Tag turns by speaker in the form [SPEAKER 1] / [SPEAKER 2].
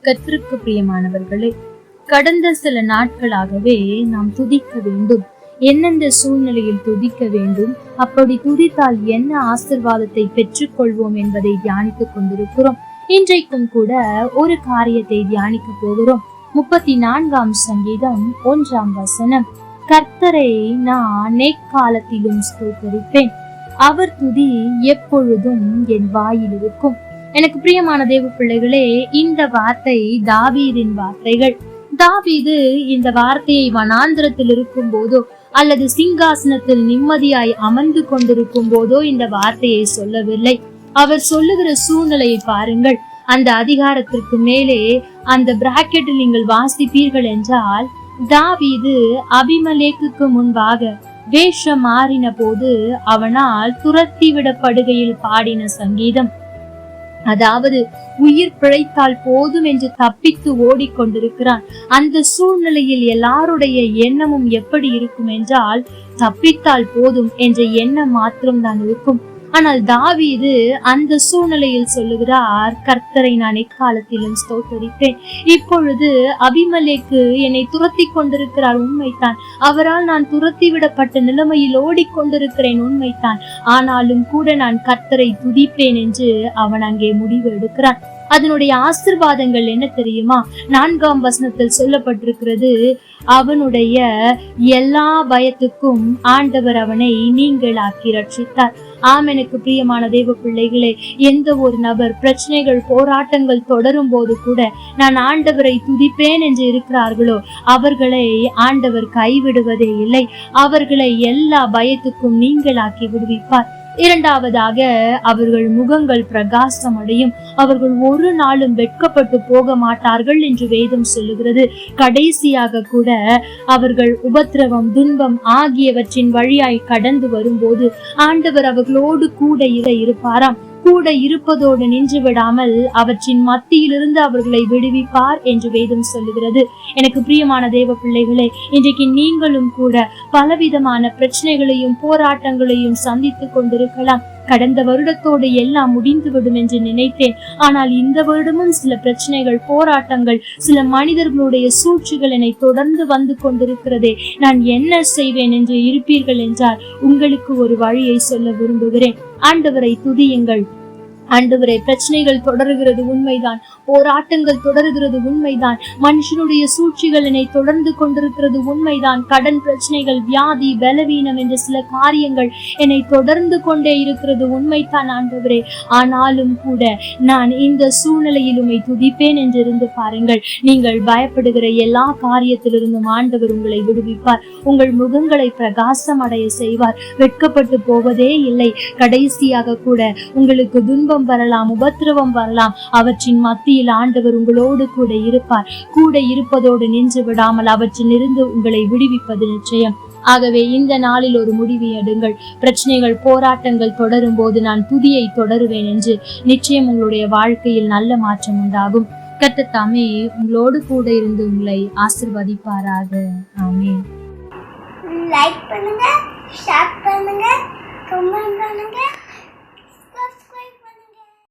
[SPEAKER 1] கர்த்தருக்கு பிரியமானவர்களே, கடந்த சில நாட்களாகவே நாம் துதிக்க வேண்டும். எந்தெந்த சூழ்நிலையில் துதிக்க வேண்டும், அப்படி துதித்தால் என்ன ஆசீர்வாதத்தை பெற்றுக் கொள்வோம் என்பதை தியானித்துக் கொண்டிருக்கிறோம். இன்றைக்கும் கூட ஒரு காரியத்தை தியானிக்க போகிறோம். 34ஆம் சங்கீதம் 1ஆம் வசனம். கர்த்தரை நான் எக்காலத்திலும் ஸ்தோத்தரிப்பேன், அவர் துதி எப்பொழுதும் என் வாயில் இருக்கும். எனக்கு பிரியமான தேவ பிள்ளைகளே, இந்த வார்த்தை தாவீதின் வார்த்தைகள். தாவீது இந்த வார்த்தையை வனாந்திரத்தில் இருக்கும் போதோ அல்லது சிங்காசனத்தில் நிம்மதியாய் அமர்ந்து கொண்டிருக்கும் போதோ இந்த வார்த்தையை சொல்லவில்லை. அவர் சொல்லுகிற சூழ்நிலையை பாருங்கள். அந்த அதிகாரத்திற்கு மேலே அந்த பிராக்கெட்டில் நீங்கள் வாசிப்பீர்கள் என்றால், தாவீது அபிமெலேக்குக்கு முன்பாக வேஷம் மாறின போது அவனால் துரத்தி விடப்படுகையில் பாடின சங்கீதம். அதாவது உயிர் பிழைத்தால் போதும் என்று தப்பித்து ஓடிக்கொண்டிருக்கிறான். அந்த சூழ்நிலையில் எல்லாருடைய எண்ணமும் எப்படி இருக்கும் என்றால், தப்பித்தால் போதும் என்ற எண்ணம் மாத்திரம்தான் இருக்கும். ஆனால் தாவீது அந்த சூழ்நிலையில் சொல்லுகிறார், கர்த்தரை நான் எக்காலத்திலும் ஸ்தோத்தரிப்பேன். இப்பொழுது அபிமெலேக்கு என்னை துரத்தி கொண்டிருக்கிறார், உண்மைத்தான். அவரால் நான் துரத்தி விடப்பட்ட நிலைமையில் ஓடிக்கொண்டிருக்கிறேன், உண்மைத்தான். ஆனாலும் கூட நான் கர்த்தரை துதிப்பேன் என்று அவன் அங்கே முடிவு எடுக்கிறான். அதனுடைய ஆசீர்வாதங்கள் என்ன தெரியுமா? 4ஆம் வசனத்தில் சொல்லப்பட்டிருக்கிறது, அவனுடைய எல்லா பயத்துக்கும் ஆண்டவர் அவனை நீங்களாக்கி ரட்சித்தார். ஆம், எனக்கு பிரியமான தேவ பிள்ளைகளே, எந்த ஒரு நபர் பிரச்சனைகள் போராட்டங்கள் தொடரும் போது கூட நான் ஆண்டவரை துதிப்பேன் என்று இருக்கிறார்களோ அவர்களை ஆண்டவர் கைவிடுவதே இல்லை. அவர்களை எல்லா பயத்துக்கும் நீங்களாக்கி விடுவிப்பார். இரண்டாவதாக, அவர்கள் முகங்கள் பிரகாசம் அடையும். அவர்கள் ஒரு நாளும் வெட்கப்பட்டு போக மாட்டார்கள் என்று வேதம் சொல்லுகிறது. கடைசியாக கூட அவர்கள் உபத்திரவம், துன்பம் ஆகியவற்றின் வழியாய் கடந்து வரும்போது ஆண்டவர் அவர்களோடு கூட இருப்பாராம். கூட இருப்பதோடு நின்று விடாமல் அவற்றின் மத்தியிலிருந்து அவர்களை விடுவிப்பார் என்று வேதம் சொல்லுகிறது. எனக்கு பிரியமான தேவ பிள்ளைகளே, இன்றைக்கு நீங்களும் கூட பலவிதமான பிரச்சனைகளையும் போராட்டங்களையும் சந்தித்துக் கொண்டிருக்கலாம். கடந்த வருடத்தோடு எல்லாம் முடிந்துவிடும் என்று நினைத்தேன். ஆனால் இந்த வருடமும் சில பிரச்சனைகள், போராட்டங்கள், சில மனிதர்களுடைய சூழ்ச்சிகள் என்னை தொடர்ந்து வந்து கொண்டிருக்கிறதே, நான் என்ன செய்வேன் என்று இருப்பீர்கள் என்றால் உங்களுக்கு ஒரு வழியை சொல்ல விரும்புகிறேன். ஆண்டவரை துதியுங்கள். ஆண்டவரே, பிரச்சனைகள் தொடருகிறது உண்மைதான், போராட்டங்கள் தொடருகிறது உண்மைதான், மனுஷனுடைய சூழ்ச்சிகள் என்னை தொடர்ந்து கொண்டிருக்கிறது உண்மைதான், கடன் பிரச்சனைகள், வியாதி, பலவீனம் என்ற சில காரியங்கள் என்னை தொடர்ந்து கொண்டே இருக்கிறது உண்மைதான் ஆண்டவரே. ஆனாலும் கூட நான் இந்த சூழ்நிலையில் உம்மை துதிப்பேன் என்று இருந்து பாருங்கள். நீங்கள் பயப்படுகிற எல்லா காரியத்திலிருந்தும் ஆண்டவர் உங்களை விடுவிப்பார். உங்கள் முகங்களை பிரகாசம் அடைய செய்வார். வெட்கப்பட்டு போவதே இல்லை. கடைசியாக கூட உங்களுக்கு துன்பம் வரலாம், உபத்திரவம் வரலாம், அவற்றின் மத்தியில் ஆண்டவர் உங்களோடு கூட இருப்பார். கூட இருப்பதோடு நின்று விடாமல் அவற்றிலிருந்து உங்களை விடுவிப்பது நிச்சயம். ஆகவே இந்த நாளில் ஒரு முடிவு எடுங்கள். பிரச்சனைகள், போராட்டங்கள் தொடரும் போது நான் துதியை தொடருவேன் என்று நிச்சயம் உங்களுடைய வாழ்க்கையில் நல்ல மாற்றம் உண்டாகும். கர்த்தர் தாமே உங்களோடு கூட இருந்து உங்களை ஆசீர்வதிப்பாராக. ஆமென்.
[SPEAKER 2] லைக் பண்ணுங்க, ஷேர் பண்ணுங்க, கமெண்ட் பண்ணுங்க.